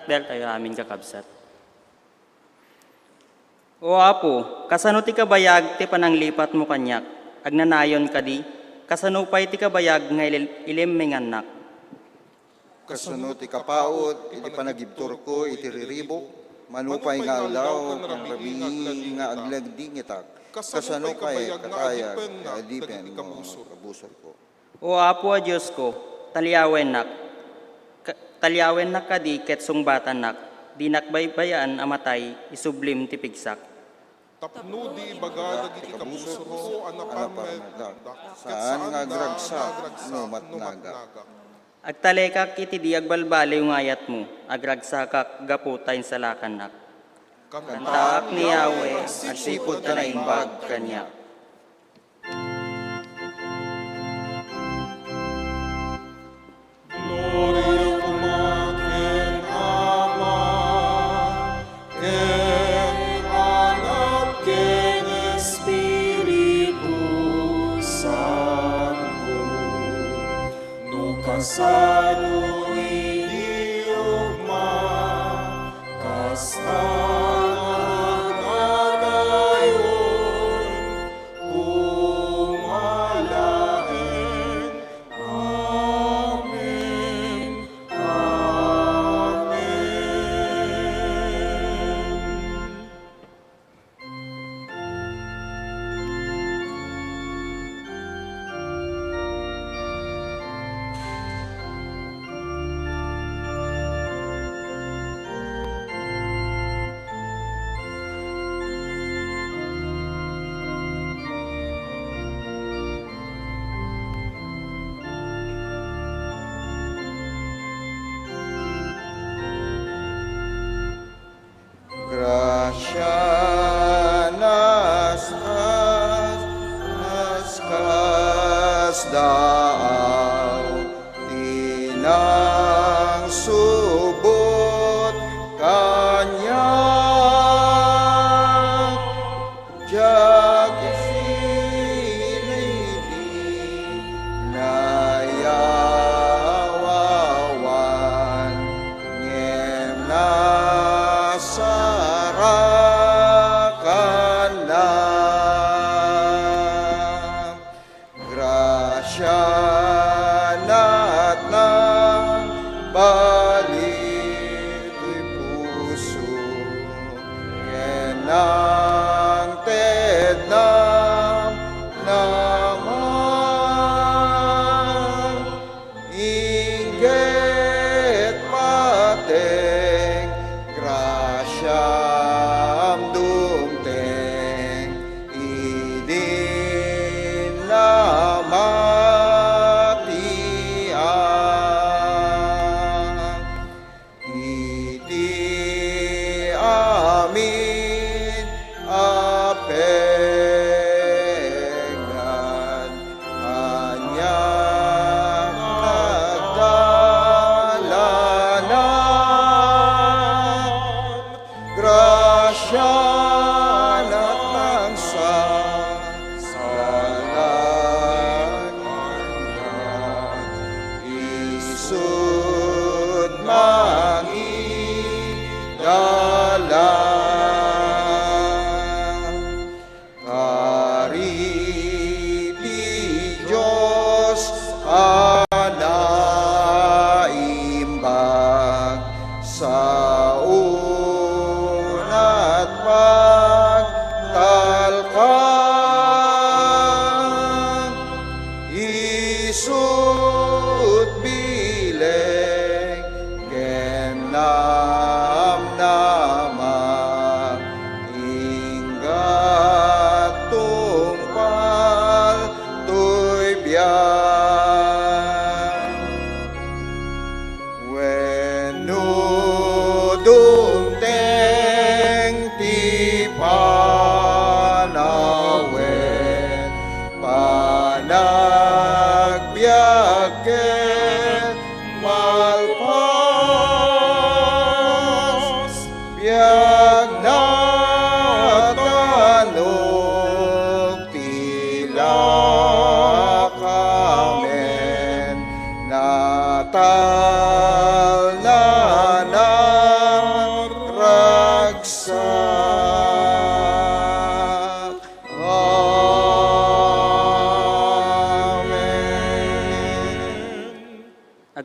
takdal tayo amin kakabsat. O Apo, kasano ti kabayag ti pananglipat mo kanyak, agnanayon ka di, kasano pa'y ti kabayag nga ilim menganak. Kasano ti kapaot, iti panagibtur ko, iti riribok, manupay nga alaw, ang rabi nga aglagding itak. Kasano kay katayag, adipen mo, kabusor ko. O Apo a Diyos ko, talyawen nak kadi ket sungbatan nak, di nakbaybayan amatay, isublim ti pigsak. Tapno di baga dagiti kabusor ko, anapan Saan nga agragsak, no matnaga. Agtalekak iti di agbalbali yung ayat mo, agragsakak gaputay sa lakanak. Kantaak ni Yahweh, at sipod ka na imbag kanya. Gloria kumaken Ama, ken Anak, ken Espiritu Santo. No kasano idioma, kastangan anayon, pumalain. Amen. Amen. Grasya naskas daaw, tinang subot kanya, jak isinidi nayawawan, ngem nasarakan na. Grasya na't ng balito'y puso, kenang ted na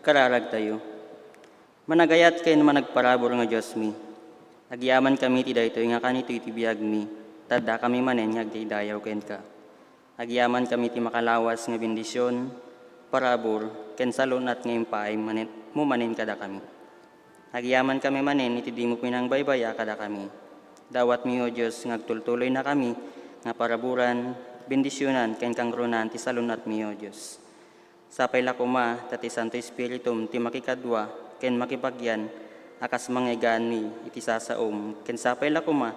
Agkararag tayo. Managayat kayo naman nagparabor nga Diyos mi. Agyaman kami ti daytoy nga kanito iti biyag mi. Tadda kami manen nga agdaydayaw ken ka. Agyaman kami ti makalawas nga bendisyon, parabor, ken salunat nga impaay manen kada kami. Agyaman kami manen iti di mo pinangbaybaya kada kami. Dawat mi o Diyos ngagtultuloy na kami nga paraburan, bendisyonan ken kangrunan ti salunat mi o Diyos. Sapay lakuma tati Santo Espiritum ti makikadwa ken makipagyan akas mangegan mi iti sasaom ken sapay lakuma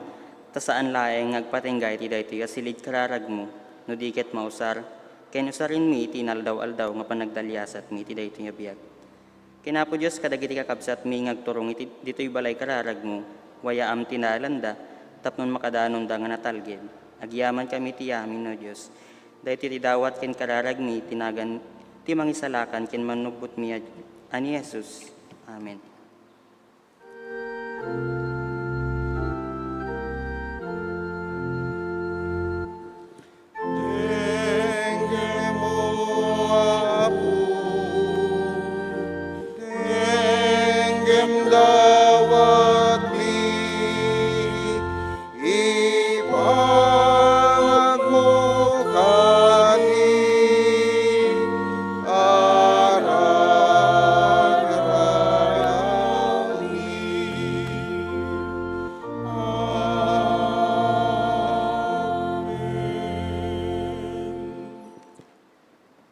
ta saan laeng ngagpatinggay ti daytoy asilid kararag mo no diket mausar ken usarin mi iti naldaw-aldaw nga panagdalyasat mi iti daytoy nga biag. Kinapo Dios kadagiti kakabsat mi ngagturong iti ditoy balay kararag mo wayaam tinalanda tapnon makadanon da nga natalged. Agyaman kami ti amin no Dios. Daytoy ti dawat ken kararag mi tinagan ti mangisalakan ken manubot mi ani Jesus. Amen.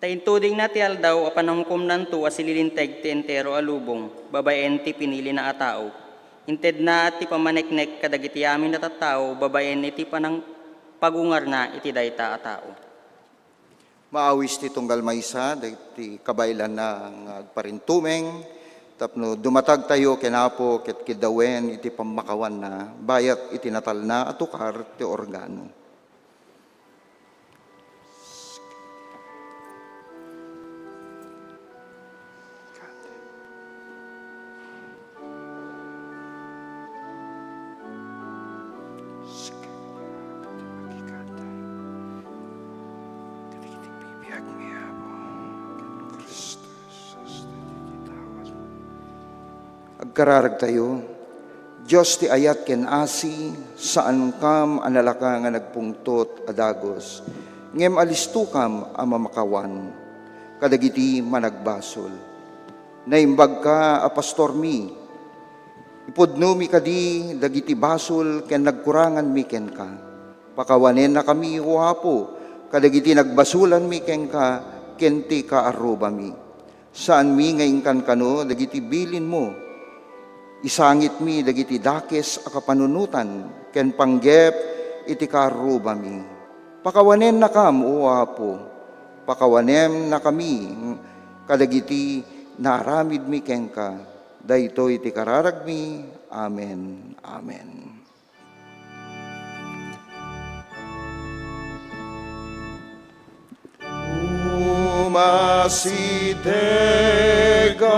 Taintuding na ti aldaw apan nangkum nanto asililinteg ti entero alubong, babaen ti pinili na atao. Inted na ti pamaneknek kadagiti amin na tattao, babaen iti panang pagungar na iti dayta atao. Maawis ti tunggal maysa, ti kabaylan na agparintumeng, tapno dumatag tayo kenapo ket kidawen iti pamakawan na, bayat iti natal na atukar ti organo. Agkararag tayo, Diyos ti ayat ken asi, saan kam analaka nga nagpungtot adagos, ngem alisto kam amamakawan, kadagiti managbasol. Naimbag ka a pastor mi, ipudno mi kadi dagiti basol ken nagkurangan mi ken ka. Pakawanen na kami uhapo, kadagiti nagbasulan mi ken ka, ken ti kaaruba mi. Saan mi ngayon kan kano, dagiti bilin mo, isangit mi dagiti dakes a kapanunutan ken panggep iti karuba mi. Pakawanen na kam o Apo, pakawanem na kami kadagiti naaramid mi ken ka. Daytoy iti kararag mi. Amen. Amen. Umasidega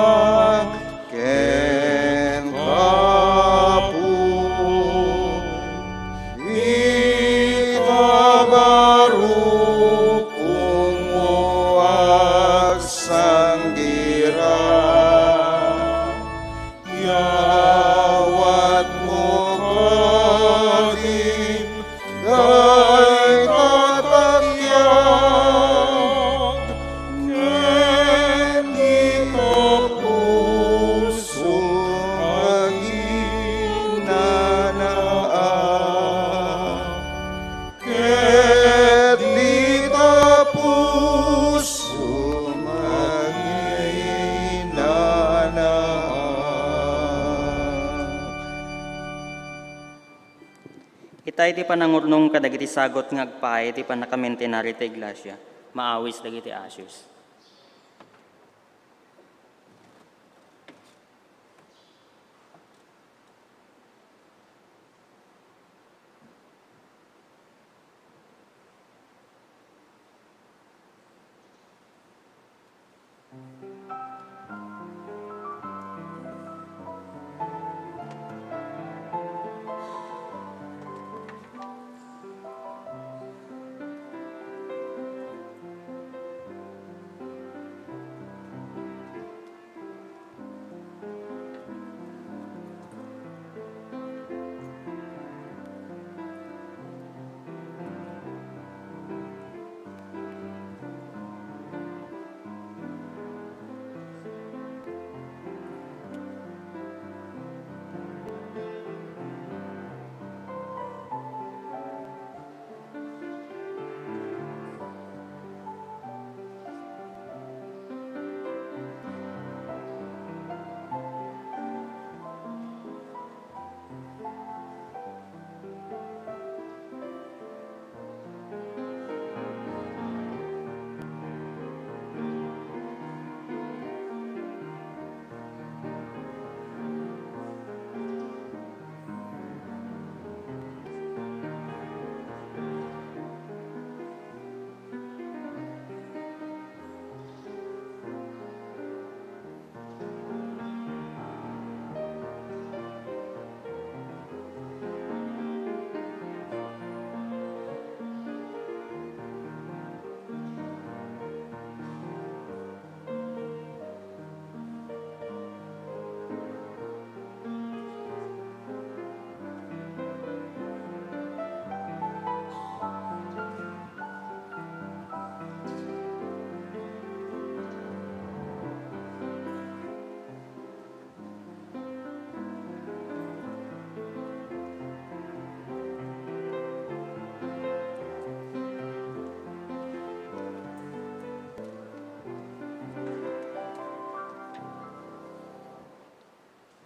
ken kapu itabaru kumo agsanggira yawat mo kadin day tatakyag ken ito puso aginanaan ket dita puso maginanaan. Itay ti panangurnong kadagiti sagot nga agpaay ti panakamentenari ti iglesia. Maawis dagiti asyos.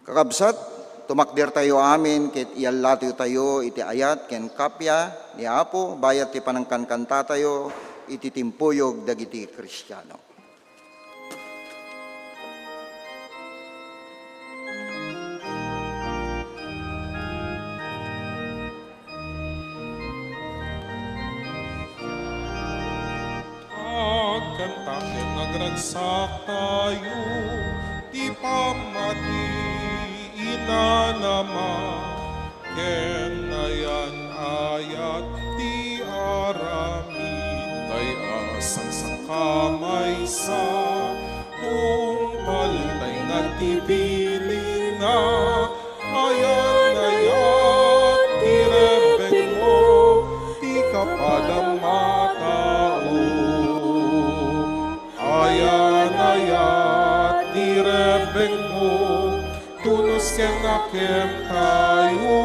Kakabsat, tumakdir tayo amin, kit ialatiw tayo, iti ayat, ken kapya, ni Apo, bayat ti panangkankanta tayo, iti timpuyog dagiti Kristiyano. Agkantaken nagragsak tayo, di pamati inanama, ken nayan ayat di arami, tay asang sakamay sa tungpal tay natibili na, ayan ayat di rebeng mo, di kapadamata ayat di rebeng mo, tunos ken akem tayo.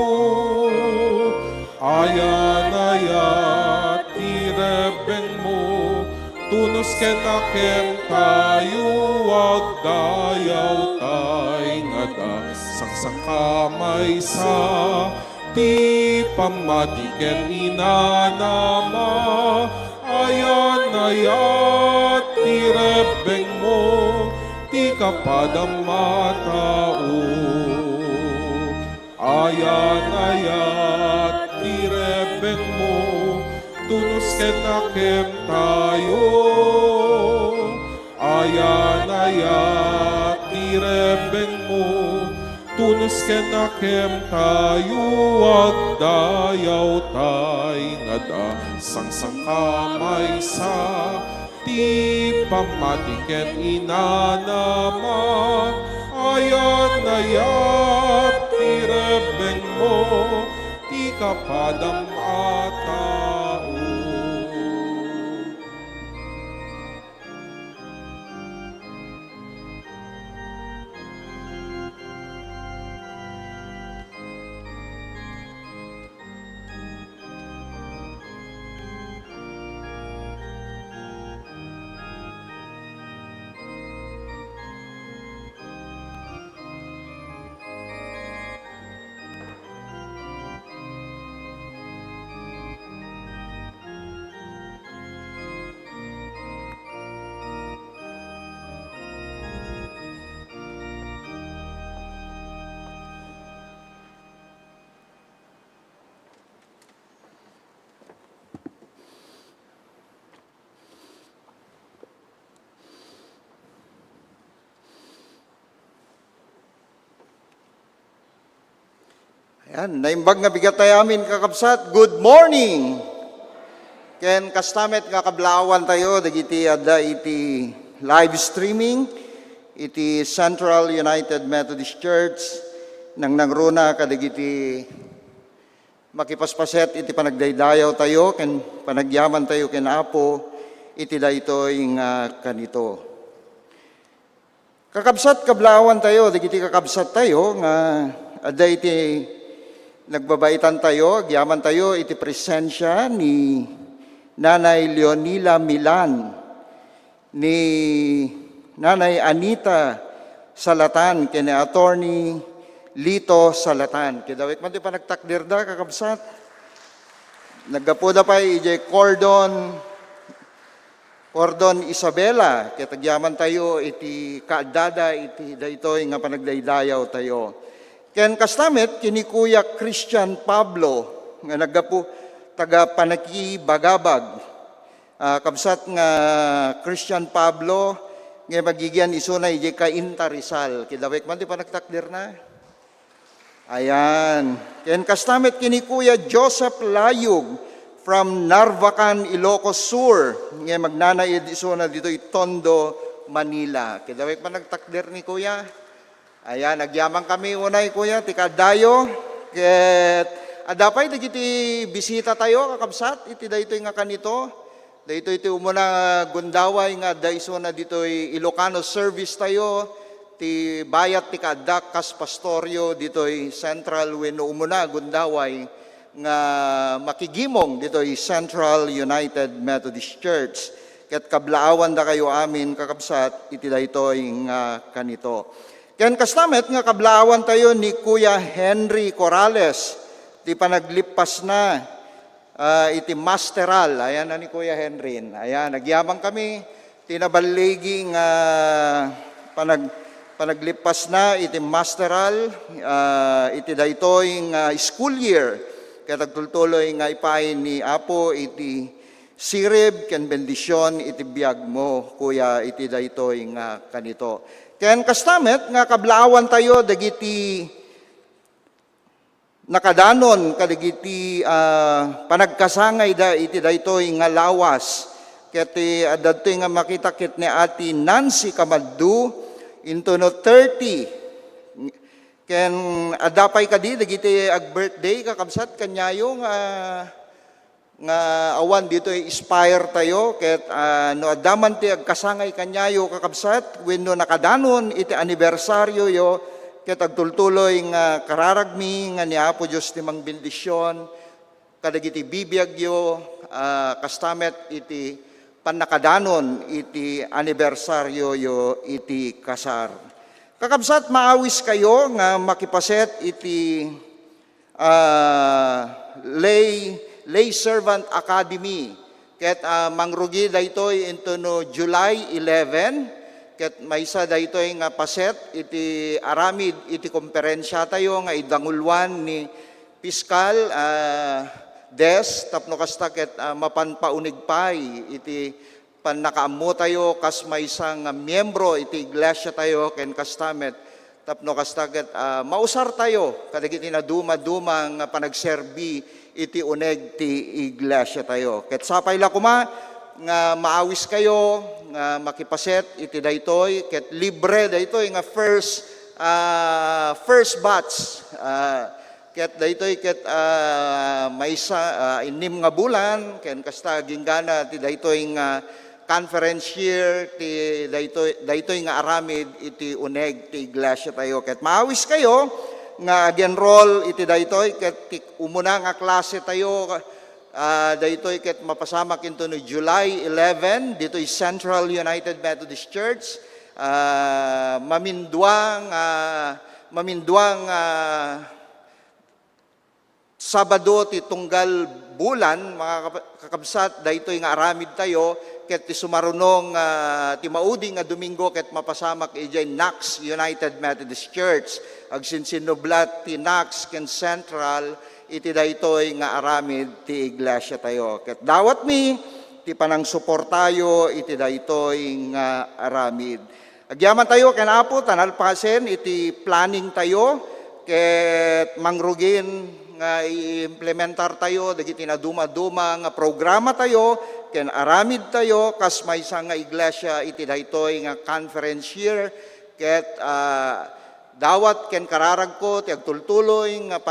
Ayat di rebeng mo, tunos ken akem tayo. Wag dayaw tay nga da, saksakamay sa ti pamati ken inanama. Ayat di rebeng mo, di kapadamata ayat di rebeng mo, tunos ken akem tayo. Ayat di rebeng mo, tunos ken akem tayo. Wag dayaw tay nga da, sangsangkamay sa ti pamati ken inanama. Ayat di rebeng mo, di kapadamata Ayan, naimbag nga bigat tayo amin kakabsat. Good morning! Ken kastamet nga kablawan tayo, dagiti adda iti live streaming, iti Central United Methodist Church, nang nangruna kadagiti makipaspaset iti panagdaydayaw tayo, ken panagyaman tayo ken Apo, iti daytoy nga kanito. Kakabsat kablawan tayo, dagiti kakabsat tayo, nga adda iti nagbabaitan tayo, agyaman tayo, iti presensya ni Nanay Leonila Milan, ni Nanay Anita Salatan, kini Attorney Lito Salatan. Kidawik man di pa nagtakdir da, kakabsat. Naggapuda pa ijay Cordon Isabela, kitagyaman tayo, iti kaadada, iti daytoy nga panagdaydayaw tayo. Ken kastamit, kini Kuya Christian Pablo, nga naggapu, taga Panaki Bagabag. Kabsat nga Christian Pablo, nga magigyan isuna ije ka Inta Rizal. Kidawek man di pa nagtakdir na. Ayan. Ken kastamit, kini Kuya Joseph Layug, from Narvacan, Ilocos Sur. Nga magnanay isuna dito Tondo, Manila. Kidawek man nagtakdir ni Kuya. Ayan, nagyamang kami unay, Kuya, tikadayo. Ket adapay dagiti bisita tayo, kakabsat, iti daytoy nga kanito. Daytoy iti umuna gundaway nga daiso na ditoy Ilocano service tayo. Ti bayat ti kadak kas pastoryo ditoy Central wenno umuna gundaway nga makigimong ditoy Central United Methodist Church. Ket kablaawan da kayo amin kakabsat iti daytoy nga kanito. Ken kastamet nga kablawan tayo ni Kuya Henry Corrales, ti panaglipas na iti masteral. Ayan na ni Kuya Henry. Ayan, nagyamang kami, tinabaligi nga panaglipas na iti masteral, iti daytoy nga school year. Kaya tagtultuloy nga ipain ni Apo iti sirib ken bendisyon iti biag mo, Kuya, iti daytoy nga kanito. Ken kastamet nga kablawan tayo dagiti nakadanon kadagiti panagkasangay da iti daytoy nga lawas. Ket adadtoy nga makita ket ni Ati Nancy Kamaddu into no 30. Ken adapay kadi dagiti ag birthday kakabsat kanyayo nga awan dito inspire tayo ket no adaman ti agkasangay kanyayo kakabsat wenno nakadanon iti anibersaryo yo ket agtultuloy nga kararagmi nga ni Apo Dios ti mangbendisyon kadagiti bibiyagyo kastamet iti panakadanon iti anibersaryo yo iti kasar. Kakabsat maawis kayo nga makipaset iti Lay Servant Academy. Ket mangrugi daytoy into no July 11. Ket maysa daytoy nga paset iti aramid iti komperensya tayo nga idangulwan ni Piskal Des tapno kasta ket mapanpaunigpay iti pannakaammo tayo kas maysa nga miyembro iti iglesia tayo ken kastamet tapno kasta ket mausar tayo kadagiti na duma-duma nga panagserbi iti uneg ti iglesia tayo. Ket sapay la kuma nga maawis kayo nga makipaset iti daytoy ket libre daytoy nga first batch. Ket daytoy ket maysa inim nga bulan ken kasta ginggana ti daytoy nga conference year ti daytoy nga aramid iti uneg ti iglesia tayo. Ket maawis kayo nga ag-enroll iti daytoy ket umuna nga klase tayo daytoy ket mapasamak into no July 11 dito'y Central United Methodist Church mamindwang Sabado ti tunggal bulan mga kakabsat daytoy nga aramid tayo ket ti sumarunong ti maudi nga Domingo ket mapasamak ijay Knox United Methodist Church agsinsinublat ti Knox ken Central iti daytoy nga aramid ti iglesia tayo ket dawat mi ti panang suportayo iti daytoy nga aramid. Agyaman tayo ken Apo tanalpasen iti planning tayo ket mangrugin nga i-implementar tayo dagiti na duma-duma nga programa tayo ken aramid tayo kas maysa nga iglesia iti daytoy nga conference year ket dawat ken kararag ko ti agtultuloy nga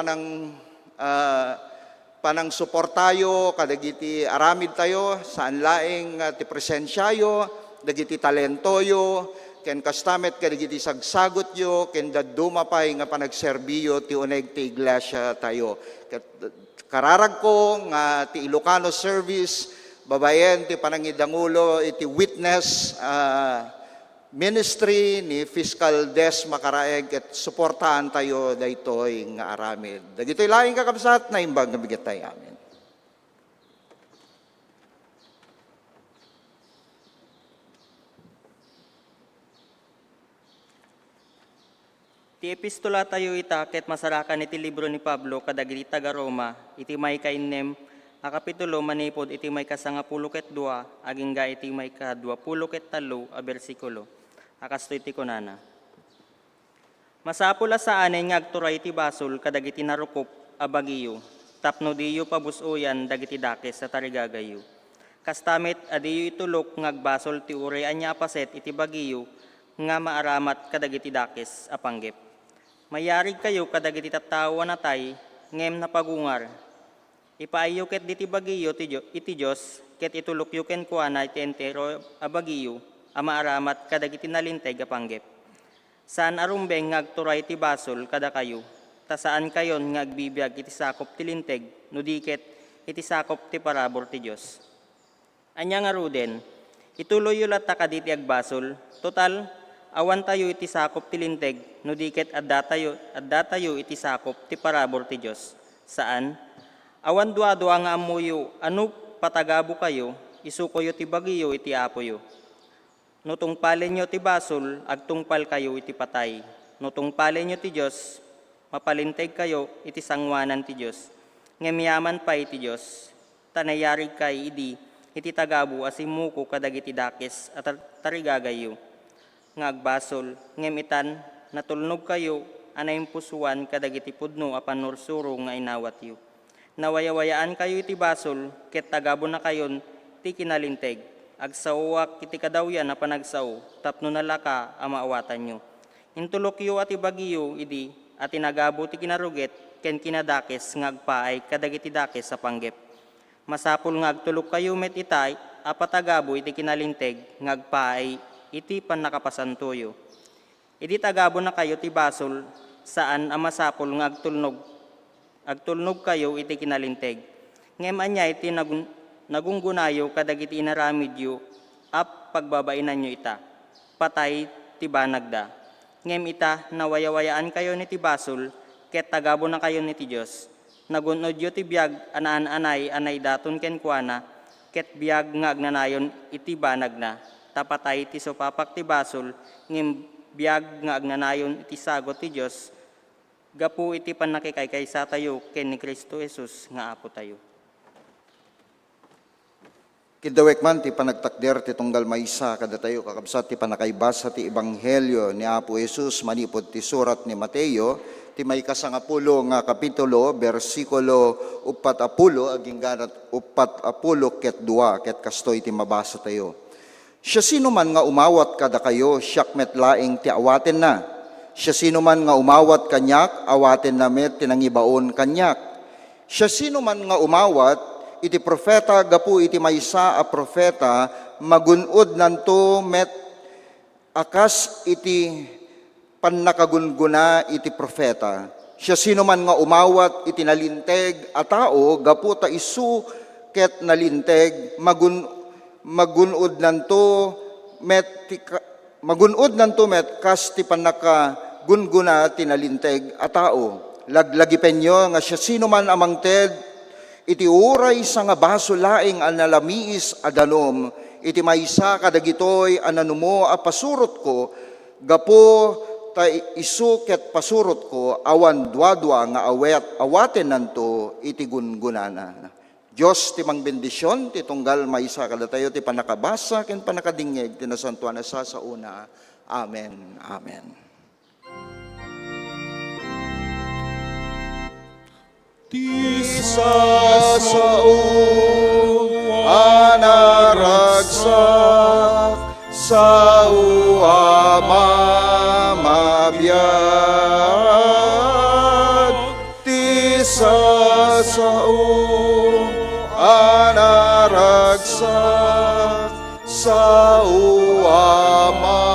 panang suportayo kadagiti aramid tayo saan laeng ti presensyayo dagiti talentoyo ken kastamet kadagiti sagsagot yo ken dadduma pay nga panagserbiyo ti uneg ti iglesia tayo. Ket kararag ko nga ti Ilocano service babayen ti panangidangulo iti witness ministry ni Fiscal Des Macaraeg ket suportahan tayo daytoy nga aramid. Dagitoy laing kakabsat na imbag nga bigetay amin. Ti epistola tayo ita ket masarakan iti libro ni Pablo kadagiti taga Roma iti may kainem a kapitulo manipod iti may kasangapulo ket dua agingga iti may kadwapulo ket talo a bersikulo. Akasto iti kunana. Masapula sa anay nga agturay iti basol kadagiti narukop a bagiyo tapno diyo pabusuyan dagiti dakes sa tarigagayo. Kastamit adiyo itulok nga agbasol ti uray anya paset iti bagiyo nga maaramat kadagiti dakes a panggep. Mayarig kayo kadagiti tattawa natay ngem na pagungar. Ipaayo ket diti bagiyo iti Dios ket itulokyo ken kuana iti entero a bagiyo a maaramat kadagiti nalinteg a panggep. Saan arumbeng nga agturay ti basol kada kayo ta saan kayon nga agbibiyag iti sakop ti linteg no diket iti sakop ti parabor ti Dios. Anya nga ruden ituloy yo latta kaditi agbasol total awan tayo iti sakop ti linteg, no diket adda tayo iti sakop ti parabor ti Dios. Saan? Awan duwa nga amuyo, ano patagabo kayo, isukoyo ti bagiyo iti apoyo. No tungpalen nyo ti basol, agtungpal kayo iti patay. No tungpalen nyo ti Diyos, mapalinteg kayo iti sangwanan ti Diyos. Ngemiyaman pa iti Diyos, tanayarig kay idi, iti tagabo asimuko kadagiti dakes at tarigagayo. Nga agbasol, ngemitan, natulnog kayo, anayong pusuan kadagiti pudno apan nursuro nga inawat yu. Nawayawayaan kayo iti basol, ket tagabo na kayon, ti kinalinteg. Agsawak iti kadawyan na panagsaw, tapno nalaka amaawatan nyo. Intulok yu at ibagiyo, idi, at inagabo ti kinaruget, ken kinadakes nga agpaay kadagiti dakes sa panggep. Masapul nga agtulok kayo met itay, apatagabo iti kinalinteg, nga agpaay, iti pan nakapasantoyo. Idi tagabo na kayo ti basol, saan ang masapul nga agtulnog kayo iti kinalinteg. Ngem anya iti nagunggunayo kadagiti inaramidyo, pagbabainan nyo ita. Patay ti banagda. Ngem ita nawayawayaan kayo ni ti basol, ket tagabo na kayo ni ti Diyos. Nagunod yo ti biyag anay daton ken kuana, ket biyag nga agnanayon iti banag na. Tapatay ti sopapak ti basol, ngem biyag nga agnanayon iti sagot ti Diyos, gapu iti panakikaykaysa tayo ken ni Kristo Jesus nga Apo tayo. Kidawek man ti panagtakder ti tunggal maysa kada tayo kakabsat ti panakaybasa ti Ebanghelyo ni Apo Jesus manipod ti surat ni Mateo ti may kasangapulo nga kapitulo bersikulo 40 aging ganat 40 ket 2 ket kastoy ti mabasa tayo. Siya sino man nga umawat kada kayo siyak met laing ti awaten na. Siya sino man nga umawat kanyak awaten na met tinangibaon kanyak. Siya sino man nga umawat iti profeta gapu iti maysa a profeta magunod nanto met akas iti pannakagunguna iti profeta. Siya sino man nga umawat iti nalinteg a tao gapu ta isu ket nalinteg magunod nanto met kas ti pannakagunguna ti nalinteg a tao. Laglagi penyo nga siya sino man amang ted iti uray sa nga baso laing ang nalamiis adanom, iti maysa kadagitoy ananumo a pasurot ko, gapo ta isu ket pasurot ko, awan dua nga awaten nanto iti gungunana. Diyos ti mangbendisyon, ti tunggal maysa kada tayo ti panakabasa, ken panakadingeg, ti nasantuan na sa una. Amen. Amen. Tisasaong anaragsak sa uamamabiyag. Tisasaong anaragsak sa uamamabiyag.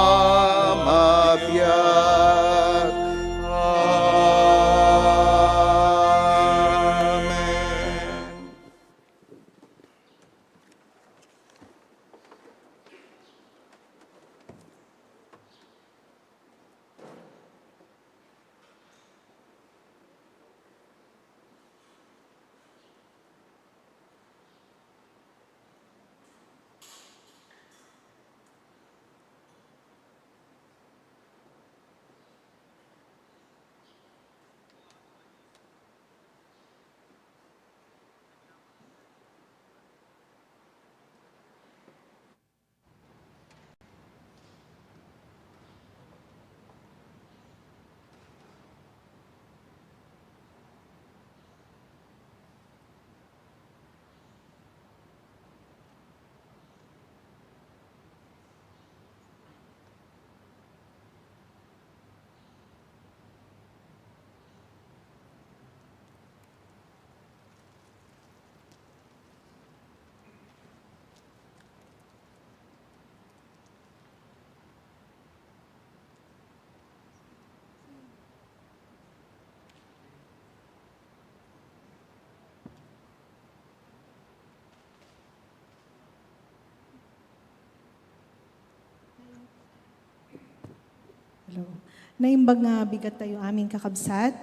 Hello. Naimbag nga bigat tayo aming kakabsat.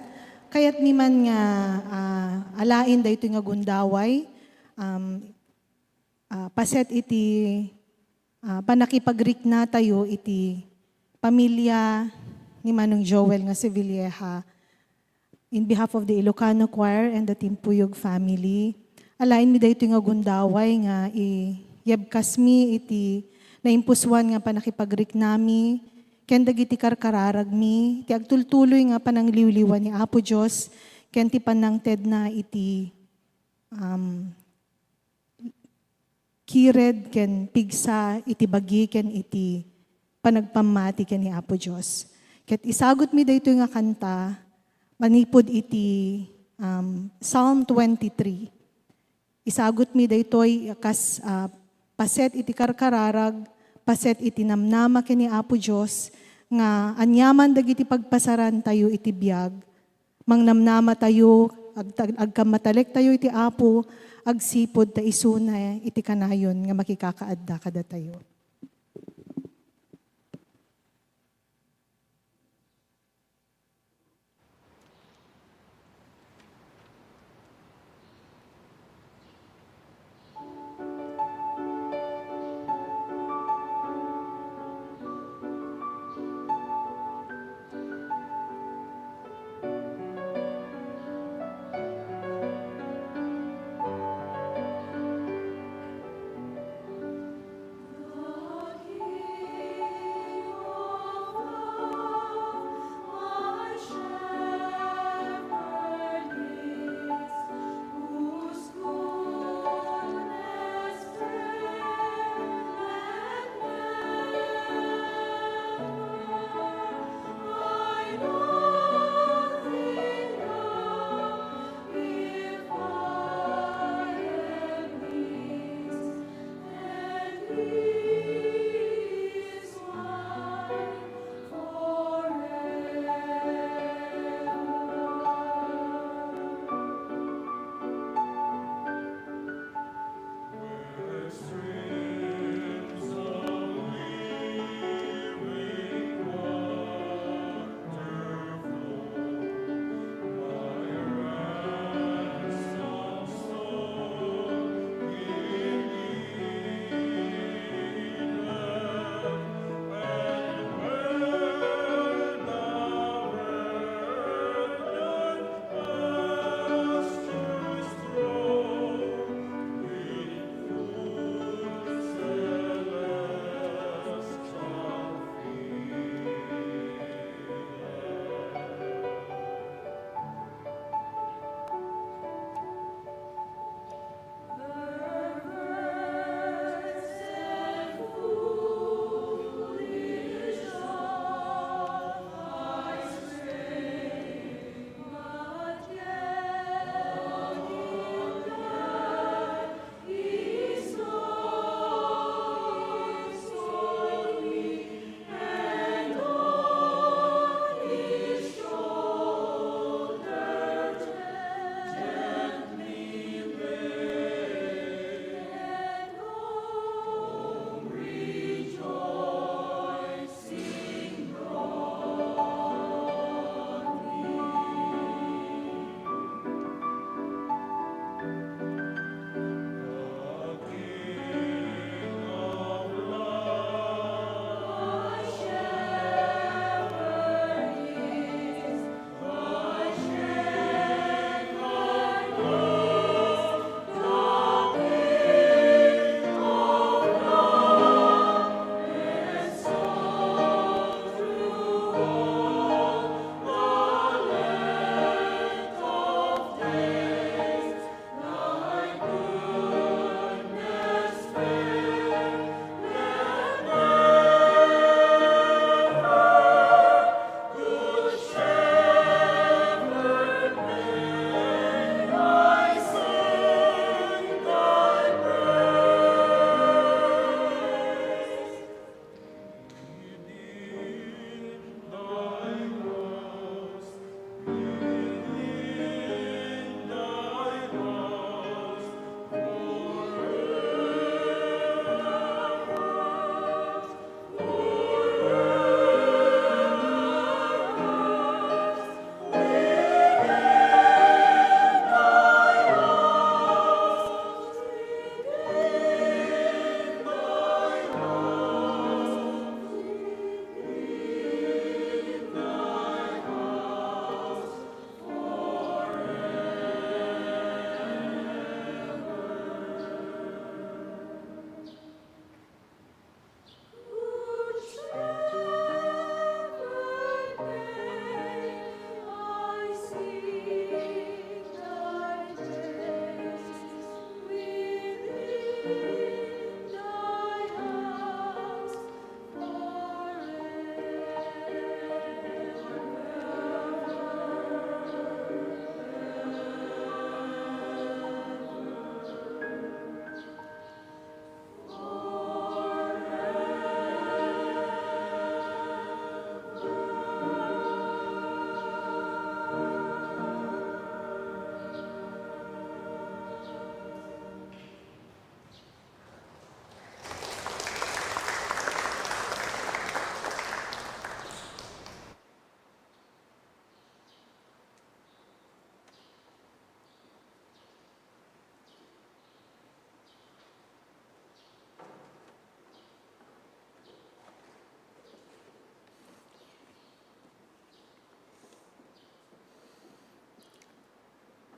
Kaya't ni man nga alain dayto nga gundaway, paset iti panakipagrik na tayo iti pamilya ni Manong Joel nga Sevilleja. In behalf of the Ilocano Choir and the Timpuyog family, alain mi dayto nga gundaway nga yebkas mi iti naimpuswan nga panakipagrik nami, ken dagiti karkararag mi, ti agtultuloy nga panangliwliwan ni Apo Diyos, ken ti panangted na iti kired, ken pigsa, iti bagi, ken iti panagpamati ken ni Apo Diyos. Ket isagot mi dayto nga kanta, manipod iti Psalm 23. Isagot mi daytoy kas paset iti karkararag, paset iti namnama ken ni Apo Diyos, nga anyaman dagiti pagpasaran tayo iti biyag, mangnamnama tayo, agkamatalek tayo iti Apo, agsipod ta isuna iti kanayon nga makikakaadda kada tayo.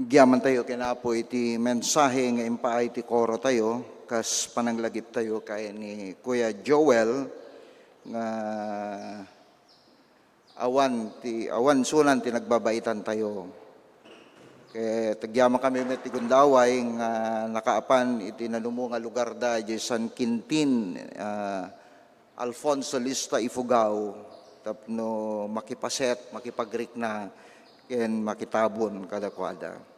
Giyaman tayo kinapo iti mensahe nga impaay ti koro tayo, kas pananglagip tayo kay ni Kuya Joel nga awan sunan ti nagbabaitan tayo. Kaya tagyaman kami met ti gundaway nga nakaapan iti nanumo nga lugar da di San Quintin, Alfonso Lista Ifugao, tapno makipaset, makipagrik na ken makitabon kadakwada.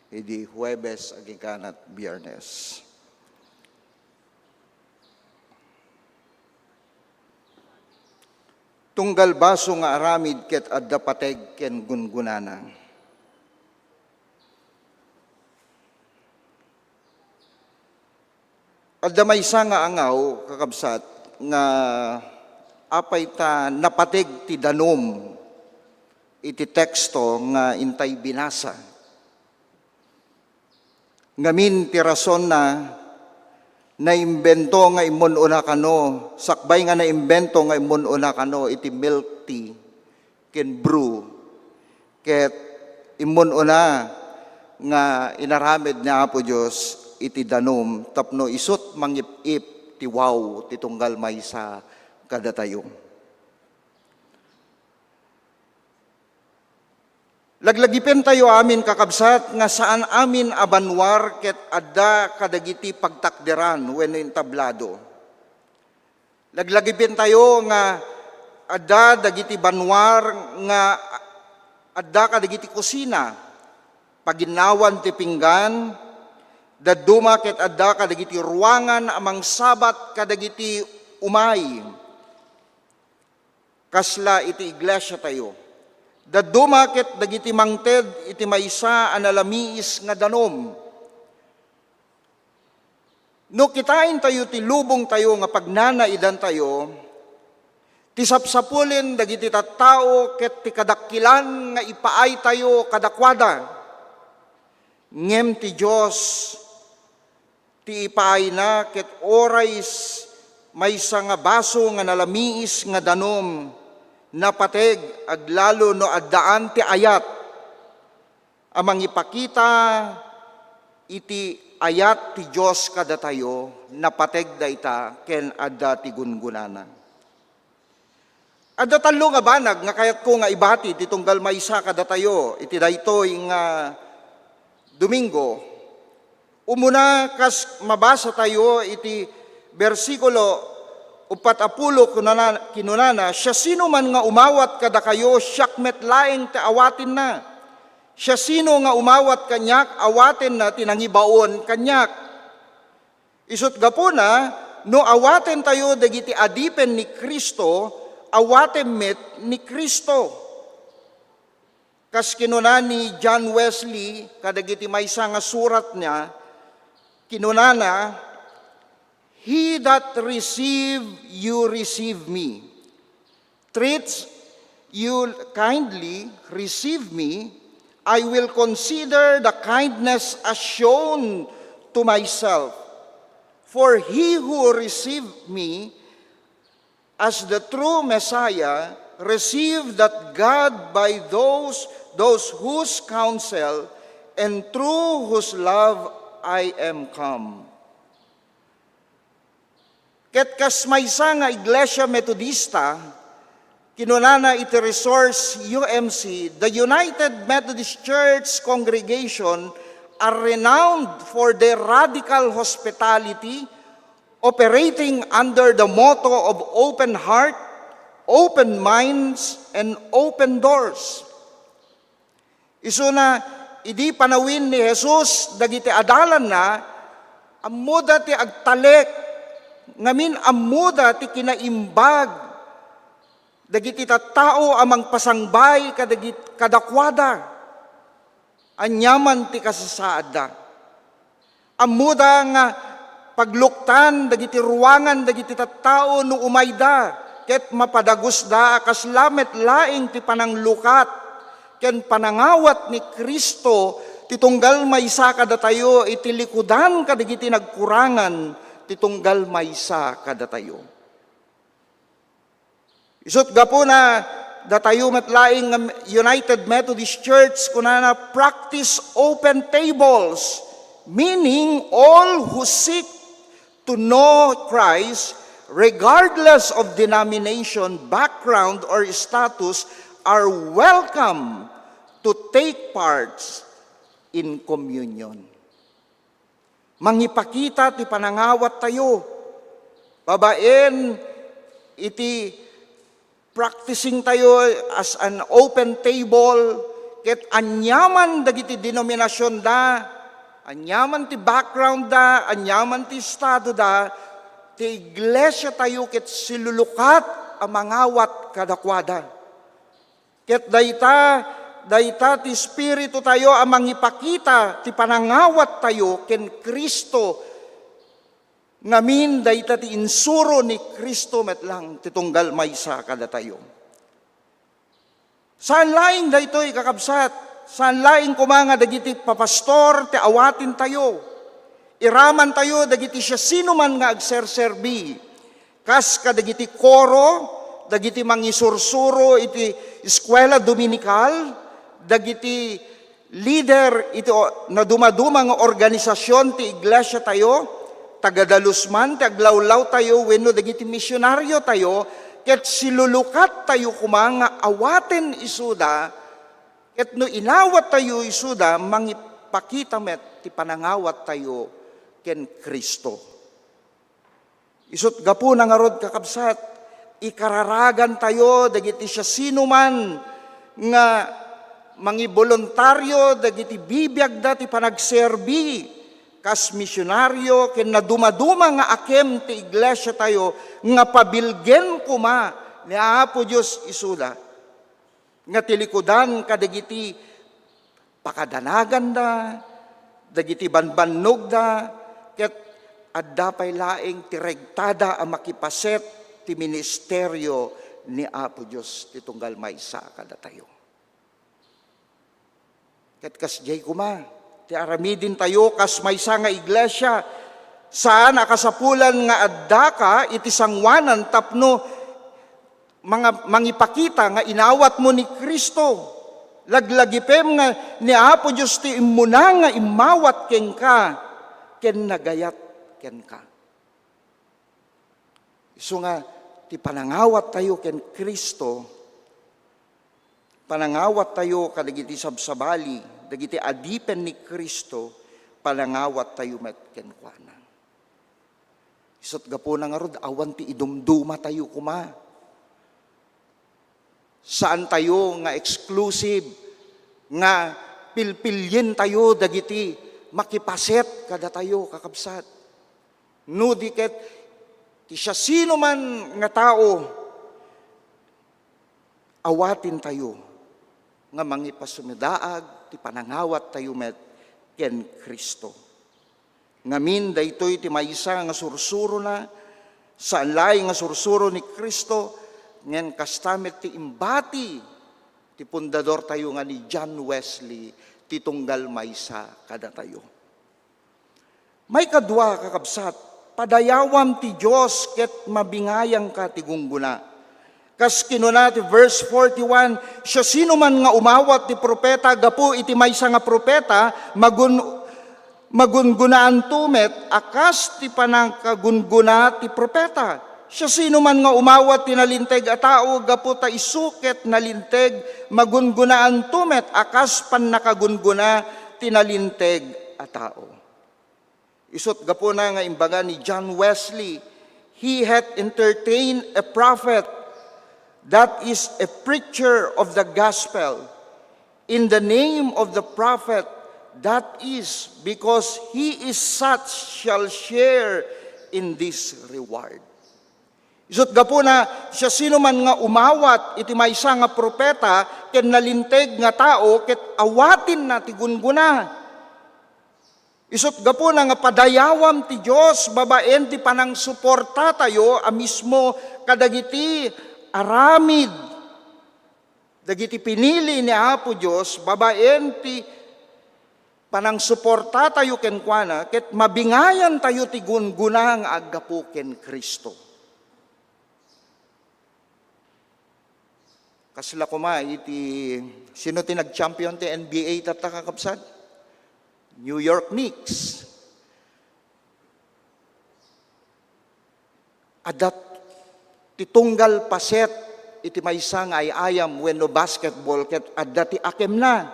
Idi Huwebes agikanat Biyernes. Tunggal baso nga aramid ket adda pateg ken gungunana. Adda maysa nga angaw kakabsat nga apay ta napateg ti danom iti teksto nga intay binasa. Ngamin ti rason na naimbento nga imununa kano, sakbay nga naimbento nga imununa kano iti milk tea ken brew. Ket imununa nga inaramid ni Apo Dios iti danom tapno isut mangip-ip ti wow ti tunggal maysa kadatayo. Laglagipen tayo amin kakabsat nga saan amin abanwar ket adda kadagiti pagtakderan wenno entablado. Laglagipen tayo nga adda dagiti banwar nga adda kadagiti kusina, paginawan ti pinggan, daduma ket adda kadagiti ruangan amang sabat kadagiti umay. Kasla iti iglesia tayo. Daduma ket dagiti mangted iti maysa analamiis nga danom. No kitain tayo ti lubong tayo nga pagnanaidan tayo, ti sapsapulin dagiti tattao ket ti kadakkilan nga ipaay tayo kadakwada. Ngem ti Dios ti ipaay na ket orais maysa nga baso nga nalamiis nga danom napateg aglalo no addaan ti ayat amang ipakita iti ayat ti Dios kadatayo napateg dayta ken adda ti gungunana. Adda tallo nga banag nga kayat ko nga ibati ti tunggal maysa kadatayo iti daytoy nga Domingo. Umuna kas mabasa tayo iti bersikulo 40 kinunana, siya sino man nga umawat kada kayo, siyak met laeng te awatin na. Siya sino nga umawat kanyak, awatin na tinangibaon kanyak. Isut gapuna, no awatin tayo dagiti adipen ni Kristo, awatin met ni Kristo. Kas kinuna ni John Wesley, kadagiti maysa nga surat niya, kinunana, He that receive you receive me. Treats you kindly, receive me. I will consider the kindness as shown to myself. For he who received me as the true Messiah received that God by those whose counsel and through whose love I am come. Ket kas maysa nga Iglesia Metodista, kinunana iti resource UMC, the United Methodist Church Congregation are renowned for their radical hospitality, operating under the motto of open heart, open minds, and open doors. Isuna, idi panawin ni Jesus, dagiti adalan na, amuda ti agtalek, ngamin amuda ti kinaimbag, dagiti tattao amang pasangbay kadakwada, anyaman ti kasasaada. Amuda nga pagluktan, dagiti ruangan, dagiti tattao no umayda, ket mapadagos da kaslamet laing ti pananglukat, ken panangawat ni Kristo, titunggal maysa kadatayo, iti likudan kadagiti nagkurangan, titunggal maysa kadatayo. Isut gapuna datayo matlaing nga United Methodist Church kunana practice open tables, meaning all who seek to know Christ, regardless of denomination, background, or status, are welcome to take parts in communion. Mangipakita ti panangawat tayo. Babaen, iti practicing tayo as an open table, ket anyaman dagiti denominasyon da, anyaman ti background da, anyaman ti estado da, ti iglesia tayo ket silulukat ang mangawat kadakwada. Ket dayta ti Espiritu tayo ang mangipakita ti panangawat tayo ken Kristo, ngamin dayta ti insuro ni Kristo metlang ti tunggal maysa kada tayo. Saan laing daytoy kakabsat? Saan laing kumanga dagiti papastor ti awatin tayo? Iraman tayo dagiti siya sino man nga agserserbi. Kas kadagiti koro, dagiti mangisursuro iti eskwela dominikal, dagiti leader iti na dumadumang organisasyon ti iglesia tayo, tagadalusman, taglawlaw tayo, wenno dagiti misyonaryo tayo, ket silulukat tayo kumanga awaten isuda, ket no inawat tayo isuda, mangipakita met ti panangawat tayo ken Kristo. Isut gapu na nga rod kakabsat, ikararagan tayo, dagiti siya sino man nga mangiboluntaryo, dagiti bibiyag da ti panagserbi, kas misyonaryo, ken na dumaduma nga akem ti iglesia tayo, nga pabilgen kuma ni Apo Diyos isuda, nga tilikudan kadagiti pakadanagan da, dagiti banbannog da, ket adda pay laeng ti regtada ang makipaset ti ministeryo ni Apo Diyos ti tunggal maysa kada tayo. Ket kasjay kuma, ti aramidin tayo kas maysa nga iglesia, saan akasapulan nga adda ka iti sangwanan tapno mangipakita nga inawat mo ni Kristo. Laglagipem nga ni Apo Diyos ti immuna nga imawat ken ka, ken nagayat ken ka. Isu nga ti panangawat tayo ken Kristo, panangawat tayo kadagiti sabsabali, dagiti adipen ni Kristo, panangawat tayo met ken kuana. Isut gapo na nga rod, awan ti idumduma tayo kuma. Saan tayo nga exclusive, nga pilpilyin tayo dagiti makipaset kada tayo kakabsat. No diket ti siya sino man nga tao, awatin tayo nga mangipasumidaag ti panangawat tayo met ken Kristo. Ngamin daytoy ti maysa nga sursuro na, saan laing nga sursuro ni Kristo, ngen kastamit ti imbati ti pundador tayo nga ni John Wesley, ti tunggal maysa kada tayo. May kadwa kakabsat, padayawam ti Diyos ket mabingayang ka ti gungguna. Kas kinuna ti verse 41, siya sino man nga umawat ti propeta, gapu iti maysa nga propeta, magungunaan tumet, akas ti panangkagunguna ti propeta. Siya sino man nga umawat tinalinteg a tao, gapu ta isuket nalinteg, magungunaan tumet, akas pan nakagunguna tinalinteg a tao. Isut gapu na nga imbaga ni John Wesley, he hath entertained a prophet, that is a preacher of the gospel, in the name of the prophet, that is, because he is such shall share in this reward. Isut gapo na siya sino man nga umawat iti maysa nga propeta ken nalinteg nga tao ket awatin na ti gunguna. Isut gapo na nga padayawam ti Dios babaen ti panang suporta tayo a mismo kadagiti aramid dagiti pinili ni Apo Dios babaen ti panang suporta tayo ken kuana ket mabingayan tayo ti gunguna nga aggapu ken Kristo. Kasla kuma iti sino ti nag-champion ti NBA tata kakabsat? New York Knicks. Adat ti tunggal paset iti maysa nga ay ayam wenno basketball ket adda ti akem na.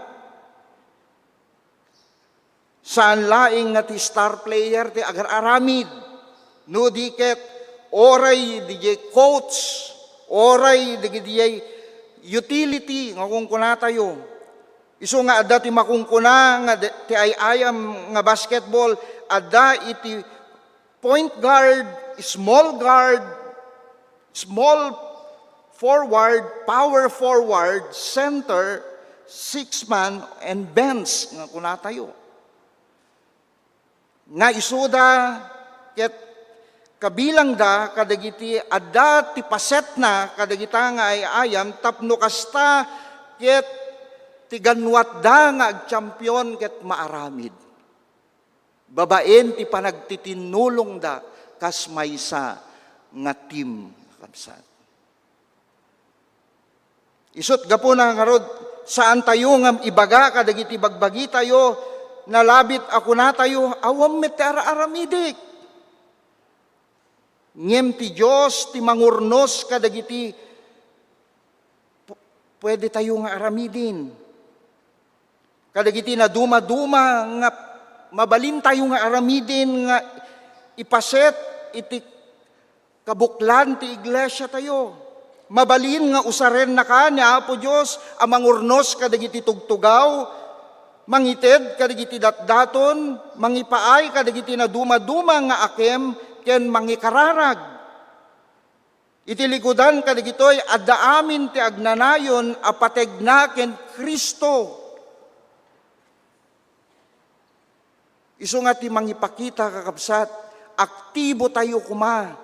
Saan laing nga ti star player ti agar-aramid. No diket oray di coach, oray di utility nga kung kuna tayo. Isu nga adda ti makungkuna nga ti ayam nga basketball, adda iti point guard, small forward, power forward, center, six-man, and bench nga kuna tayo. Nga isuda ket kabilang da kadagiti adda ti paset na kadagita nga ay ayam tapno kasta ket ti ganwat da nga agchampion ket maaramid. Babaen ti panagtitinulong da kas maysa nga team kapsat. Isut gapo na karod saan tayo nga ibaga kadagiti bagbagi tayo nalabit ako na tayo awam met aramidik. Ngem ti Diyos, ti mangurnos kadagiti, pwede tayo nga aramidin. Kadagiti na duma-duma, nga mabalin tayo nga aramidin, nga ipaset, iti kabuklan ti iglesia tayo. Mabalin nga usaren na ka ni Apo Diyos, ang mangurnos kadagiti tugtugaw, mangited kadagiti datdaton, mangipaay kadagiti na duma-duma nga akem, ken mangikararag. Iti likudan kadagitoy adda amin ti agnanayon apategna ken Kristo. Isu nga ti mangipakita kakabsat, aktibo tayo kuma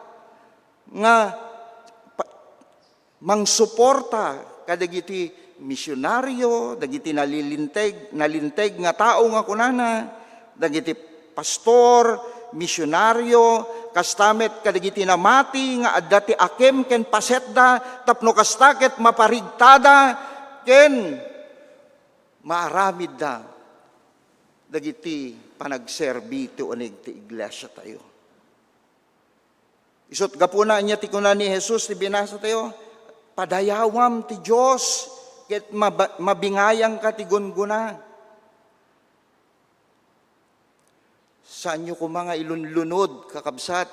nga mangsuporta kadagiti misyonaryo, dagiti nalinteg nga tao nga kunana, dagiti pastor, misyonaryo, kastamet kadagiti namati nga adda ti akem ken pasetda tapno kastaket maparigtada ken maaramid da dagiti panagserbi ti unig ti iglesia tayo. Isut gapuna anya ti kuna ni Jesus ti binasa tayo, padayawam ti Dios ket mabingayang ka ti gunguna. Saan nyo kung mga ilunlunod, kakabsat,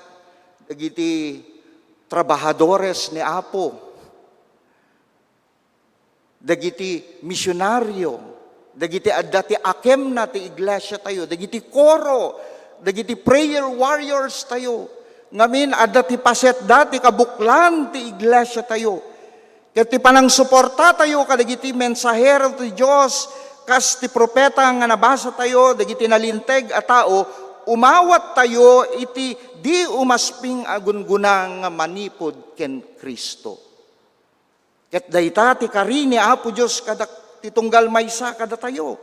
dagiti trabahadores ni Apo, dagiti misyonaryo, dagiti adda ti akem na ti iglesia tayo, dagiti koro, dagiti prayer warriors tayo, ngamin adda ti paset dati kabuklan ti iglesia tayo, ket ti panang suporta tayo kadagiti mensahero ti Dios, kas ti propeta nga nabasa tayo, dagiti nalinteg a tao, umawat tayo iti di umasping agungunang nga manipod ken Kristo. Ket dayta ti karini Apo Dios kada titunggal maysa kada tayo.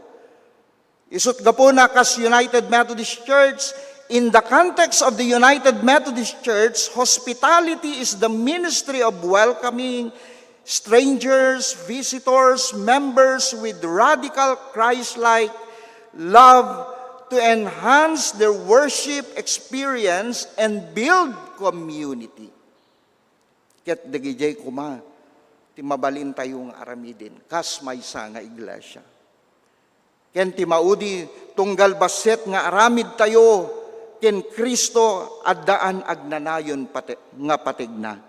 Isut gapuna kas United Methodist Church, in the context of the United Methodist Church, hospitality is the ministry of welcoming strangers, visitors, members with radical Christ-like love to enhance their worship experience and build community. Ket dagijay kuma, ti mabalin tayong aramidin, kas maysa nga iglesia. Ken ti maudi tunggal baset nga aramid tayo, ken Kristo addaan agnanayon nga patigna.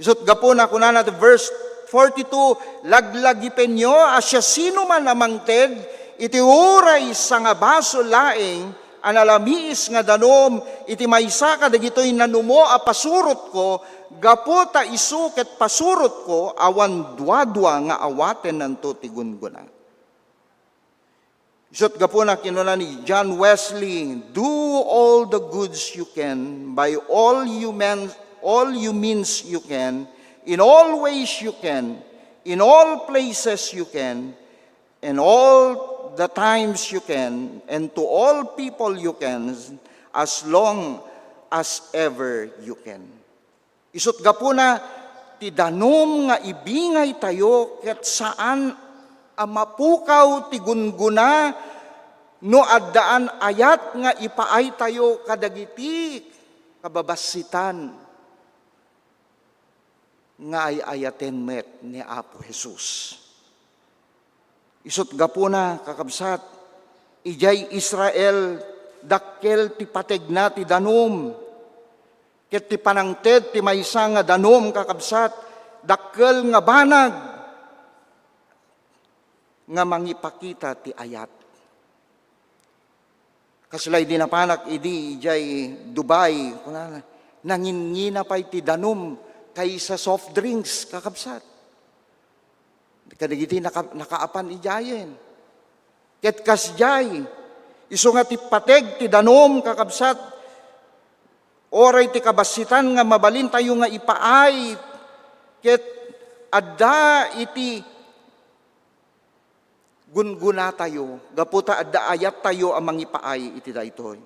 Isut gapuna kunana the verse 42, laglagipen nyo asya sino man amangted, iti uray sa nga baso laeng, analamiis nga danom, iti maysa kadagitoy nanumo a pasurot ko, gaputa isu ket pasurot ko, awan dua-dua nga awaten nanto ti gunguna. Isut gapuna kinuna ni John Wesley, do all the goods you can, by all you means you can, in all ways you can, in all places you can, in all the times you can, and to all people you can, as long as ever you can. Isut gapuna, ti danom nga ibingay tayo ket saan mapukaw ti gunguna no addaan ayat nga ipaay tayo kadagiti kababasitan nga ay ayaten met ni Apo Jesus. Isut gapuna kakabsat, ijay Israel dakkel ti pategna ti danom. Ket ti panangted ti maysa nga danom kakabsat, dakkel nga banag nga mangipakita ti ayat. Kaslay dinapanak idi ijay Dubai, nangingina pa'y ti danom kaysa soft drinks kakabsat. Kadagiti nakaapan ijayen. Ket kasjay, iso nga ti pateg ti danom kakabsat, oray ti kabasitan nga mabalin tayo nga ipaay, ket adda iti gunguna tayo, gaputa adda ayat tayo amang ipaay iti daytoy.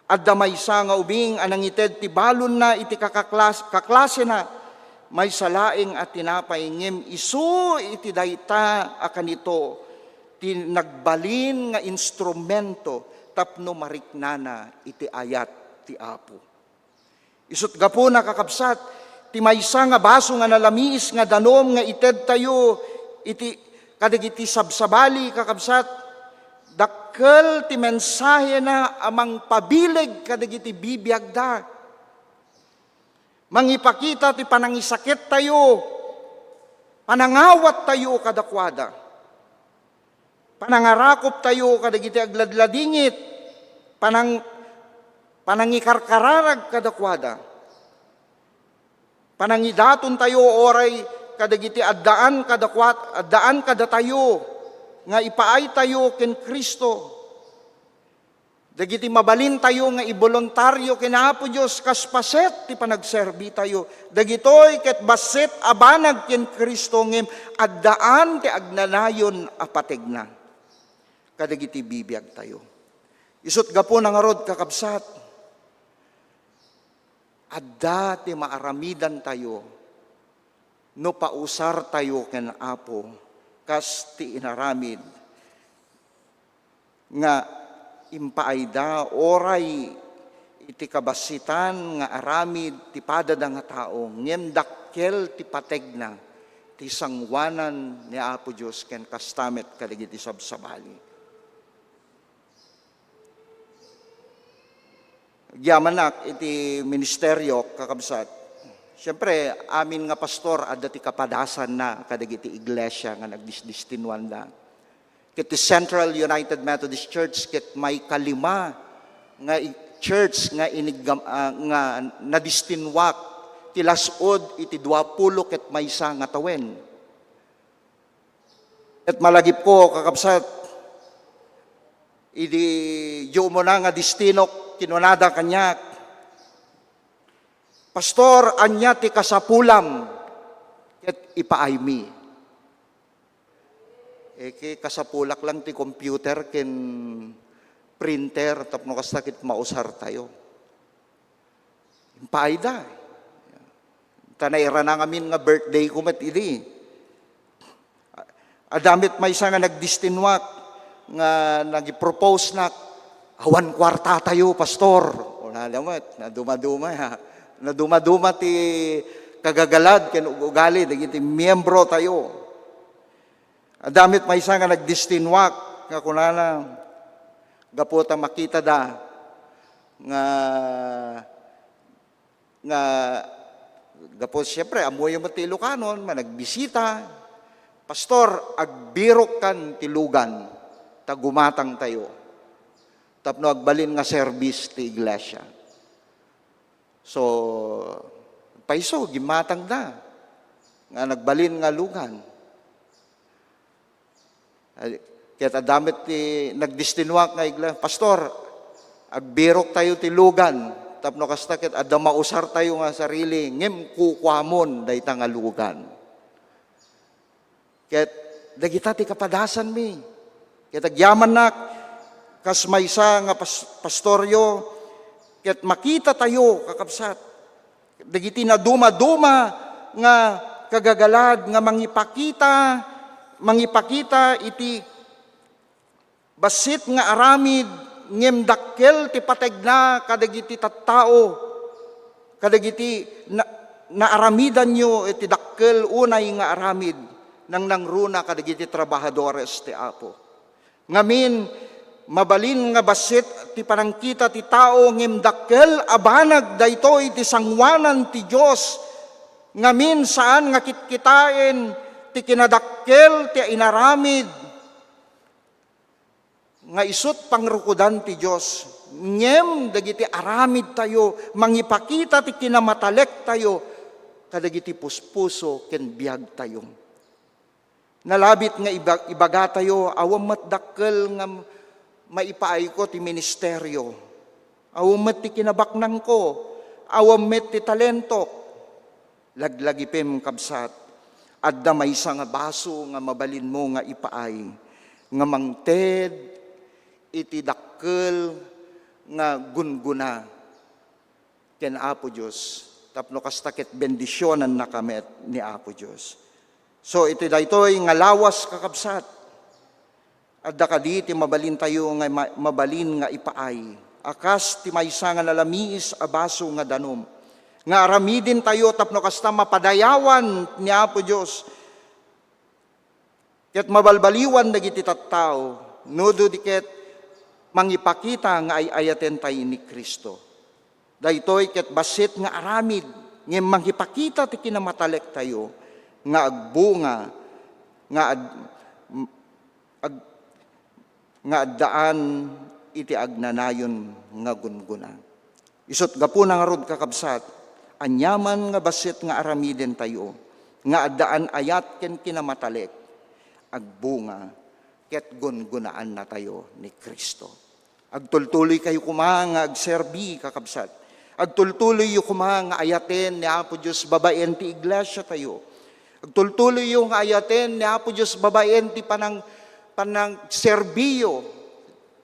Adda maysa nga ubing anangited ti balon na iti kaklase na, may salaing at tinapay ngem isu iti dayta akanito ti nagbalin nga instrumento tapno mariknana iti ayat ti Apo. Isut gapuna kakabsat, ti maysa nga baso nga nalamiis nga danom nga ited tayo iti kadagiti sabsabali kakabsat, dakkel ti mensahe na amang pabileg kadagiti bibiyag da. Mangipakita ti panangisakit tayo, panangawat tayo kadakwada, panangarakop tayo kadagiti agladladingit, panangikarkararag kadakwada, panangidaton tayo oray kadagiti addaan kadatayo, nga ipaay tayo ken Kristo. Dagiti mabalin tayo nga ibolontaryo kina Apo Diyos kas paset ti panagserbi tayo. Dagitoy ket baset abanag ken Kristo ngem addaan ti agnanayon a pategna. Kadagiti bibiyag tayo. Isut gapon nga rod kakabsat. Adda ti maaramidan tayo no pausar tayo ken Apo kas ti inaramid nga impaayda oray iti kabasitan nga aramid ti padada nga tao ngem dakkel ti pategna ti sangwanan ni Apo Dios ken kastamet kadagiti sabsabali. Gyamanak iti ministeryo kakabsat. Siyempre amin nga pastor adda ti kapadasan na kadagiti iglesia nga nagdisdistinwan na. Ket ti Central United Methodist Church ket may kalima nga church nga nga nadistinwak ti lasod iti 20 ket maysa nga tawen. Et malagip ko kakabsat idi yu mo na nga distinok kinunada kanyak. Pastor anya ti kasapulam ket ipaay mi. Eke kasapulak lang ti computer ken printer tapno kasakit mausar tayo. Impaayda. Tanayra na ngamin nga birthday ko met idi. Adamit may isa nga nagdistinwak nga nagipropose na awan kwarta tayo, pastor. O nalamat, naduma ti kagagalad ken ugali dagiti miyembro tayo. Adamit may isa nga nagdistinwak nga kunana gaputa makita da nga gapot siyempre amoy mo ti Ilocanon managbisita pastor agbirok kan tilugan tagumatang tayo tapno agbalin nga service ti iglesia. So paiso gimatang da nga nagbalin nga lugan. Kaya damit ti nagdistinwak nga igla, pastor, agbirok tayo ti lugan, tapno kasta ket adda mausar tayo nga sarili, ngem kukwamon dayta nga lugan. Ket dagita ti kapadasan mi. Ket agyaman nak kas maysa nga pastoryo, ket makita tayo kakabsat. Dagiti na duma-duma nga kagagalad nga mangipakita iti basit nga aramid ngem dakkel ti pategna kadagiti tattao kadagiti naaramidan nyo iti dakkel unay nga aramid nang nangruna kadagiti trabahadores ti Apo. Ngamin mabalin nga basit ti panangkita ti tao ngem dakkel abanag daytoy ti sangwanan ti Dios. Ngamin saan nga kitkitain ti kinadakkel ti inaramid nga isut pangrukudan ti Dios. Ngem dagiti aramid tayo mangipakita ti kinamatalek tayo kadagiti puspuso ken biag tayo. Nalabit nga ibaga tayo awam met dakkel nga maipaay ko ti ministeryo. Awam met ti kinabaknang ko. Awam met ti talento. Laglagipem kabsat. Adda maysa nga baso nga mabalin mo nga ipaay. Nga mangted iti dakkel nga gunguna ken Apo Dios tapno kastakit bendisyonan na kamet ni Apo Dios. So iti daytoy nga lawas kakabsat. Adda kadi ti mabalin tayo nga mabalin nga ipaay. Akas ti maysa nga nalamiis a baso nga danom. Nga aramidin tayo tapno kasta mapadayawan ni Apo Dios. Ket mabalbaliwan dagiti tattao nudo diket mangipakita nga ayaten tayo ni Kristo. Daytoy ket basit nga aramid ngem mangipakita ti kinamatalek tayo nga agbunga nga addaan iti agnanayon nga gunguna. Isut gapuna nga rod kakabsat, anyaman nga basit nga aramiden tayo nga addaan ayat ken kinamatalek agbunga ket gungunaan na tayo ni Kristo. Agtultuloy kayo nga agserbi kakabsat. Agtultuloy yung nga ayaten ni Apo Diyos babaen ti iglesia tayo. Agtultuloy yung ayaten ni Apo Diyos babaen ti panang serbiyo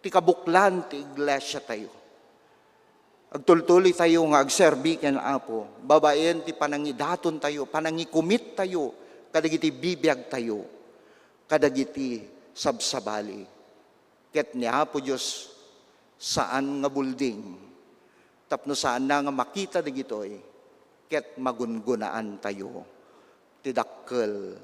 ti kabuklan ti iglesia tayo. Agtultuloy tayo nga agserbi ken Apo babaen ti panangidaton tayo, panangikumit tayo, kadagiti bibiyag tayo, kadagiti sabsabali. Ket ni Apo Diyos saan nga bulding, tapno saan na nga makita digitoy, ket magungunaan tayo, tidakkel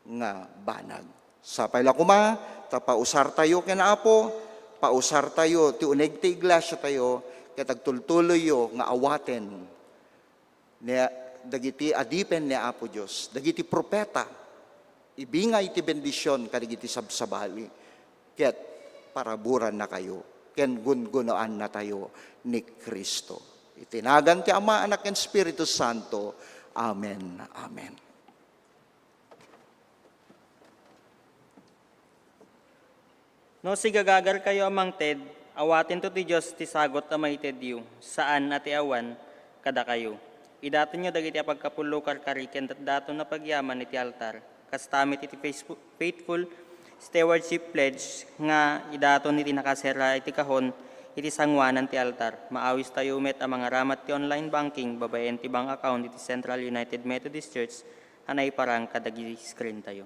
nga banag. Sapay la kuma, tapausar tayo ken Apo, pausar tayo, ti uneg ti iglesia tayo, ket agtultuloy yo nga awaten, dagiti adipen ni Apo Diyos, dagiti propeta, ibingay ti bendisyon kadagiti sabsabali ket paraburan na kayo ken gungunaan na tayo ni Kristo. Itinagan ti Ama, Anak ken Espiritu Santo. Amen. Amen. No sigagagar kayo amang ted, awatin to ti Dios ti sagot a maited yu, saan ati awan kada kayo. Idaton nyo dagiti apagkapulukar kariken daton na pagyaman iti altar. Kastamit iti faithful stewardship pledge nga idaton iti nakasera iti kahon iti sangwanan ti altar. Maawis tayo met ang mga ramat ti online banking babaen ti bank account iti Central United Methodist Church anay parang kadagi screen tayo.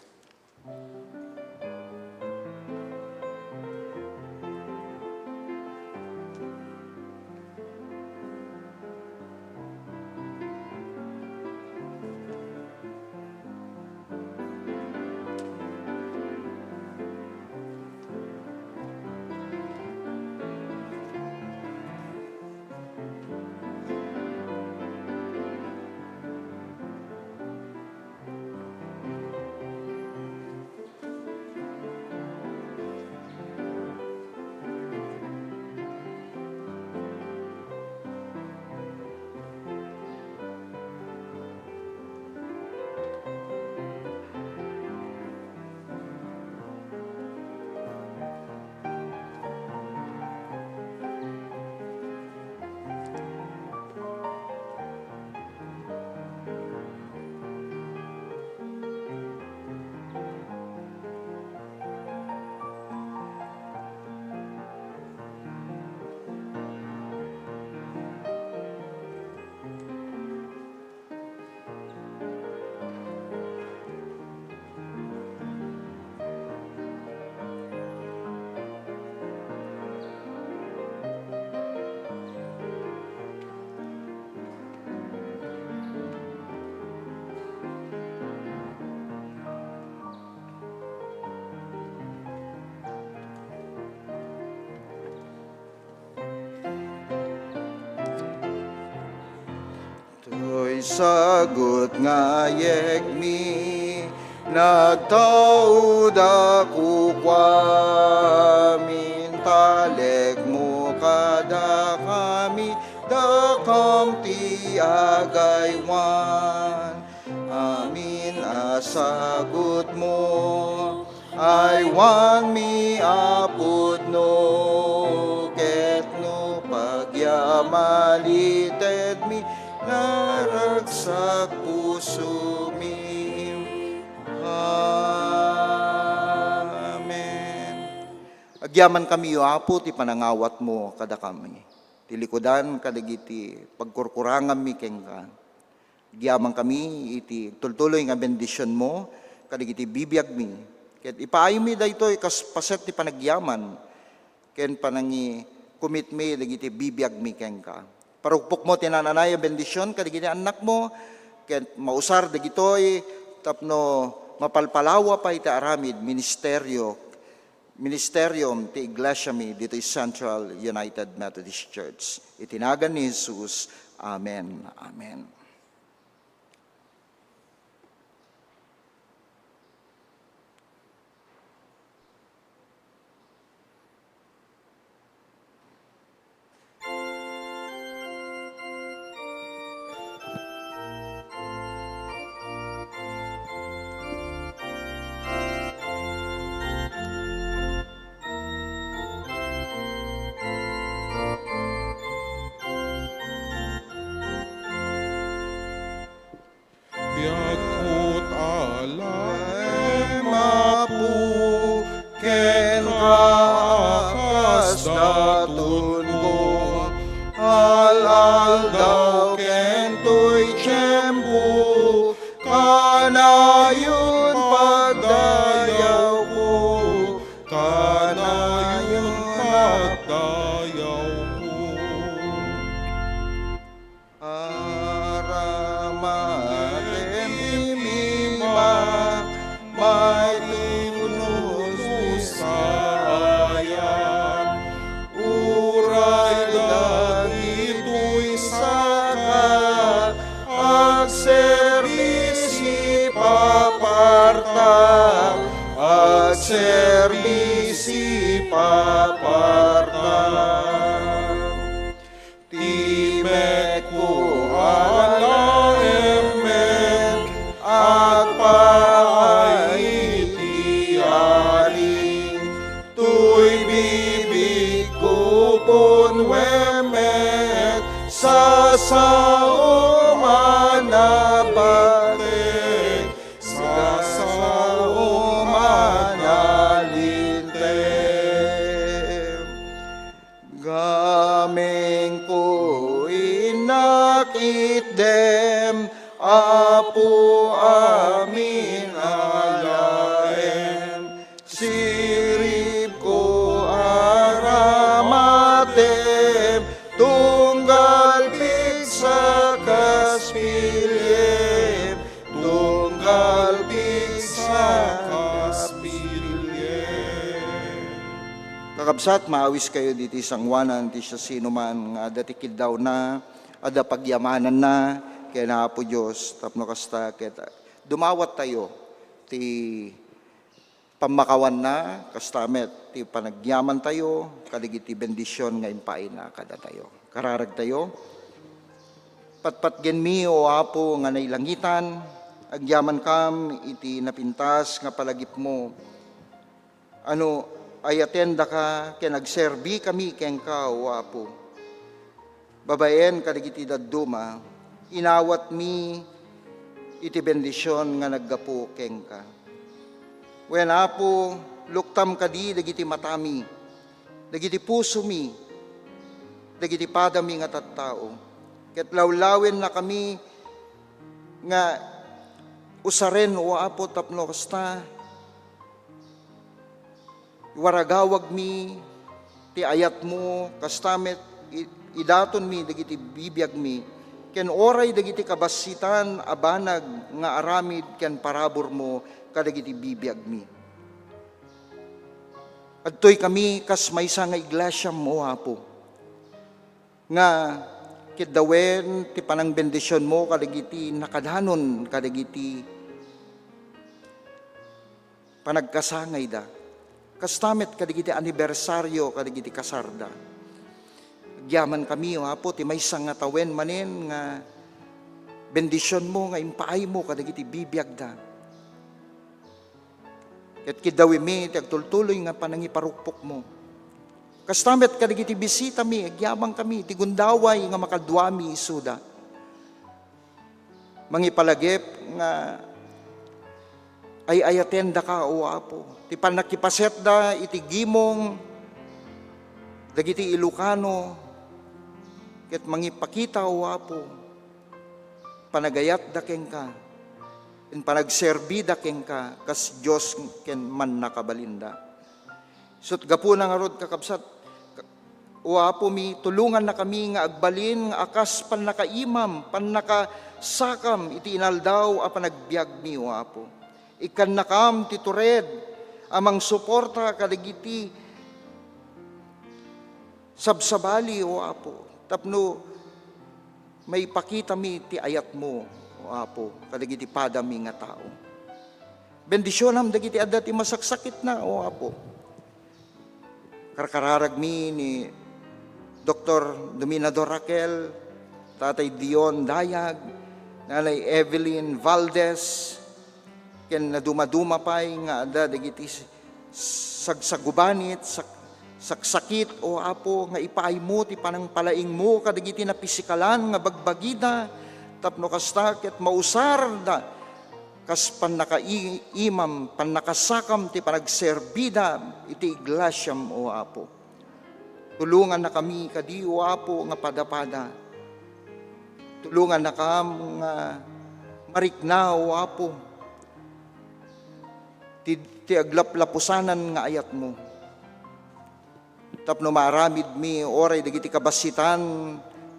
sagot nga yegmi, nagtaud ako kwamin, taleg mo kada kami, dakam ti agaywan. Amin asagot mo, I want me apod no, ket no pagyamalited mi, naragsak puso mi. Amen. Agyaman kami o apo, ti panangawat mo kada kami. Tilikodan kadagiti pagkurkurangan mi kengka. Agyaman kami iti tultuloy nga bendisyon mo kadagiti bibiyag mi. Ket ipaayo mi daytoy kas paset ti panagyaman ken panangi commit mi dagiti bibiyag mi kengka. Parugpok mo tinananay bendisyon kadagiti anak mo ket mausar dagitoy tapno mapalpalawa pa iti aramid ministerium ti iglesia mi dito Central United Methodist Church. Itinagan ni Jesus. Amen. Amen. Biagkot alay Mapu ken kakas datun ko, al daw ken to'y tiyempo, kanayon pagdayaw ko, kanayon pagdayaw ko. Aramatem imimak, may linunos Sayan, uray dagito'y saka, agserbisi paparta, agserbisi paparta. Timek ko alaemen, agpaitiaring, tuy bibig ko ponwemet, sa sao manabatek, sa sao manalintem. Gameng ko inakit dem, apo amin alaem, sirip ko aramatem, tunggal sa kaspiliem, tunggal sa kaspiliem. Kakabsat, maawis kayo diti sangwanan, ti siya sino man nga datikid daw na, ada pagyamanan na, kaya na po Diyos, tapno kasta, kaya dumawat tayo, ti pamakawan na, kastamet, ti panagyaman tayo, kaligiti bendisyon nga impain na kada tayo. Kararag tayo, patpatgen mi o apo nga nailangitan, agyaman kam, iti napintas nga palagip mo, ano, ay atenda ka, kaya nagserbi kami keng ka o apo. Babaen kaligiti dadduma, inawat mi iti bendisyon nga naggapo keng ka. Wen apo, luktam kadi dagiti matami, dagiti puso mi, dagiti padami nga tattao. Ket lawlawen na kami nga usaren o apo tapno kasta, waragawag mi, ti ayat mo, kastamet, idaton mi, dagiti bibiyag mi, ken oray dagiti kabasitan, abanag, nga aramid, ken parabor mo, kadagiti bibiyag mi. Adtoy kami, kas maysa nga iglesia mo, apo, nga kidawen ti panang bendisyon mo kadagiti nakadanon kadagiti panagkasangay da. Kastamet kadagiti anibersaryo kadagiti kasarda. Agyaman kami o Apo ti maysa nga tawen manen nga bendisyon mo nga impaay mo kadagiti bibiyag da. Ket kidawi mi ti agtultuloy nga panangiparukpok mo. Kastamet kadagiti bisita mi agyamang kami ti gundaway nga makadwami isuda. Mangipalagip nga ay ayaten da ka o Apo. Ti panakipaset da iti gimong dagiti Ilocano ket mangipakita o Apo. Panagayat da ken ka. In panagserbi da ken ka kas Dios ken man nakabalinda. Sut gapu na nga rod kakabsat o Apo mi tulungan na kami nga agbalin nga akas pan nakaimam pan nakasakam iti inaldaw a panagbiag mi o Apo. Ikan nakam ti tured amang suporta kadagiti sabsabali o Apo. Tapno may pakita mi ti ayat mo o Apo kadagiti padami nga tao. Bendisyonam dagiti adda ti masaksakit na o Apo. Karkararag mi ni Dr. Dominador Raquel, Tatay Dion Dayag, Nanay Evelyn Valdez, ken na dumaduma pay nga adda dagiti sagsagubanit saksakit o Apo nga ipaay mo ti panang palaing mo kadagiti na pisikalan nga bagbagida tapno kasta ket mausar da kas pannakaimam pannakasakam ti panagserbida iti iglesyam o Apo. Tulungan na kami kadi o Apo nga pada-pada. Tulungan na kam nga marikna o Apo. Ti aglaplapusanan nga ayat mo. Tapno maaramid mi oray dagiti kabasitan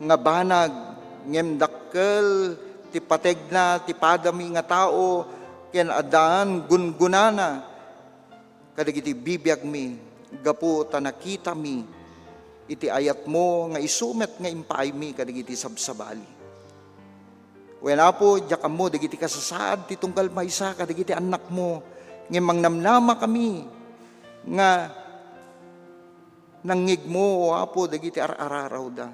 nga banag ngem dakkel ti pategna ti padami nga tao ken adaan gungunana kadagiti bibiyag mi gapu ta nakita mi iti ayat mo nga isumet nga impaay mi kadagiti sabsabali. Wen Apo diakam mo dagiti kasasaad ti tunggal maysa kadagiti anak mo ngem mangnamnama kami nga nangig mo o Apo dagiti araraw da.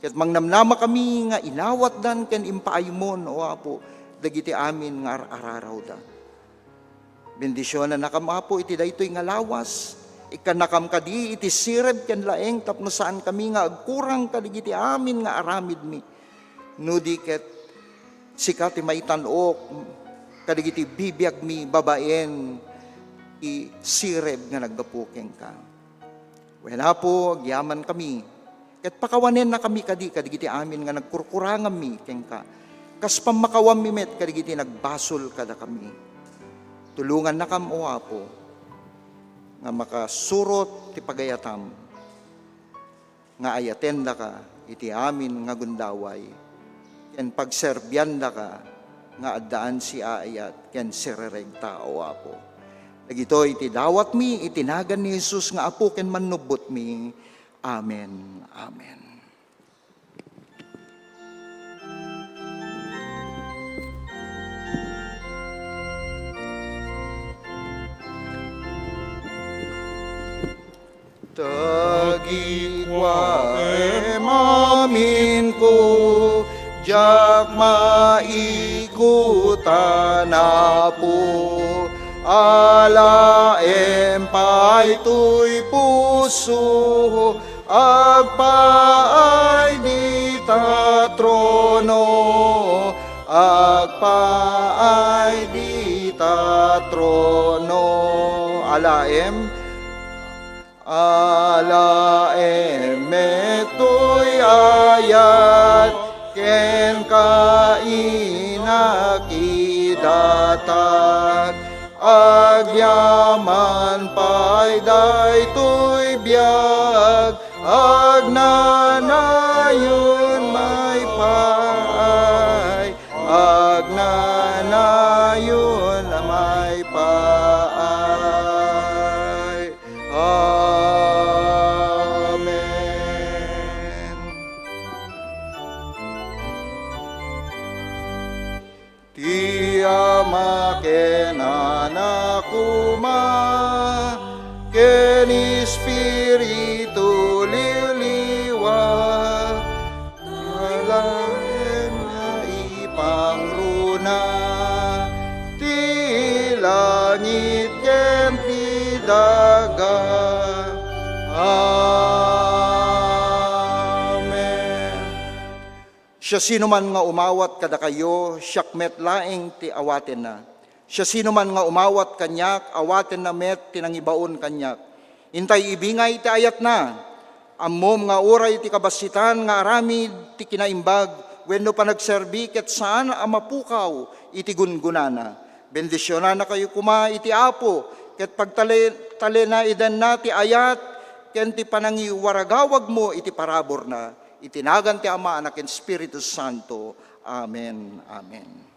Ket mangnamnama kami nga inawat dan ken impaaymon o Apo dagiti amin nga araraw da. Bendisyonan na kam Apo iti daytoy nga lawas. Ikan nakam kadi iti sireb ken laeng tapno saan kami nga agkurang kadagiti amin nga aramid mi. Nudi ket sikati maitanok kadagiti bibiyag mi babaen i sireb nga naggapukeng ka. Wen Apo agyaman kami ket pakawanen na kami kadi kadagiti amin nga nagkurkurangam mi ken ka. Kas pamakawam mi met kadagiti nagbasol kada kami. Tulungan na kam o Apo nga makasurot ti pagayatam nga ayaten da ka iti amin nga gundaway ken pagserbyan da ka nga addaan si aayat ken sirereg tao Apo. Dagitoy iti dawat mi itinagan ni Jesus nga Apo ken manubot mi. Amen. Amen. Tagikwa mamin ko jak maikutan Apo ala empay tuy puso agpaay di ta trono agpaay di ta trono ala metoy ayat ken kainakidatag agyaman pay daytoy biag agnanayon may paay agnanayon may paay. Amen. Ti Ama ken Anak kuma, ken Espiritu liliwa, alaen nga ipangruna, ti langit ken ti daga. Amen. Siya sino man nga umawat kada kayo, siyak met laeng ti awaten na. Siya sino man nga umawat kanyak, awaten na met tinangibaon kanyak. Intay ibingay ti ayat na. Ammom nga uray ti kabasitan nga aramid ti kinaimbag, wenno pa nagserbi ket saan amapukaw iti gungunana. Bendisyonan na kayo kuma iti Apo, ket pagtali na idan na ti ayat, ken ti panangiwaragawag mo iti parabor na. Itinagan ti Ama, Anak, ken Espiritu Santo. Amen. Amen.